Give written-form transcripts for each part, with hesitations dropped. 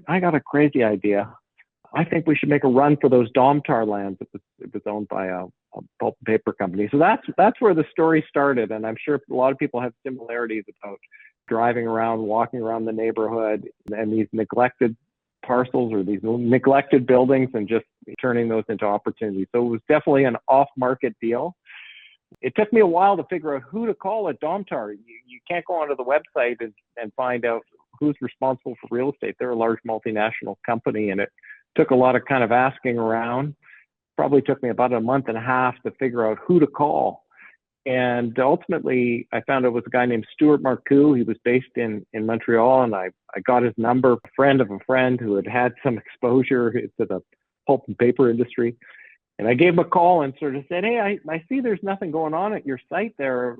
I got a crazy idea. I think we should make a run for those Domtar lands. It was owned by a pulp and paper company. So that's where the story started. And I'm sure a lot of people have similarities about driving around, walking around the neighborhood, and these neglected parcels or these neglected buildings, and just turning those into opportunities. So it was definitely an off-market deal. It took me a while to figure out who to call at Domtar. You can't go onto the website and find out who's responsible for real estate. They're a large multinational company, and it took a lot of kind of asking around. Probably took me about a month and a half to figure out who to call. And ultimately, I found it was a guy named Stuart Marcoux. He was based in Montreal, and I got his number, a friend of a friend who had some exposure to the pulp and paper industry. And I gave him a call and sort of said, hey, I see there's nothing going on at your site there.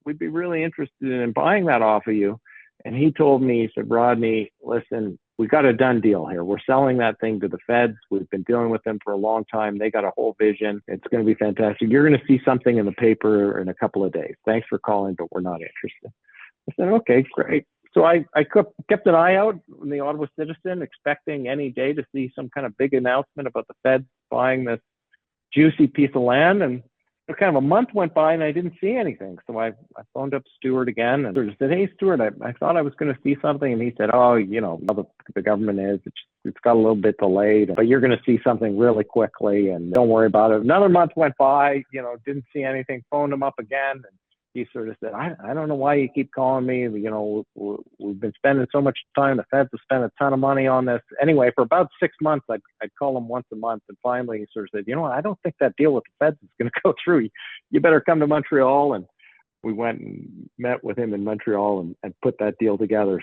We'd be really interested in buying that off of you. And he told me, he said, Rodney, listen, we got a done deal here. We're selling that thing to the feds. We've been dealing with them for a long time. They got a whole vision. It's going to be fantastic. You're going to see something in the paper in a couple of days. Thanks for calling, but we're not interested. I said, okay, great. So I kept an eye out in the Ottawa Citizen, expecting any day to see some kind of big announcement about the feds buying this juicy piece of land. And kind of a month went by and I didn't see anything. So I phoned up Stuart again and sort of said, hey, Stuart, I thought I was going to see something. And he said, oh, how the government is, it's got a little bit delayed, but you're going to see something really quickly and don't worry about it. Another month went by, didn't see anything, phoned him up again. And he sort of said, I don't know why you keep calling me. We've been spending so much time. The feds have spent a ton of money on this. Anyway, for about 6 months, I'd call him once a month. And finally, he sort of said, I don't think that deal with the feds is going to go through. You better come to Montreal. And we went and met with him in Montreal and put that deal together.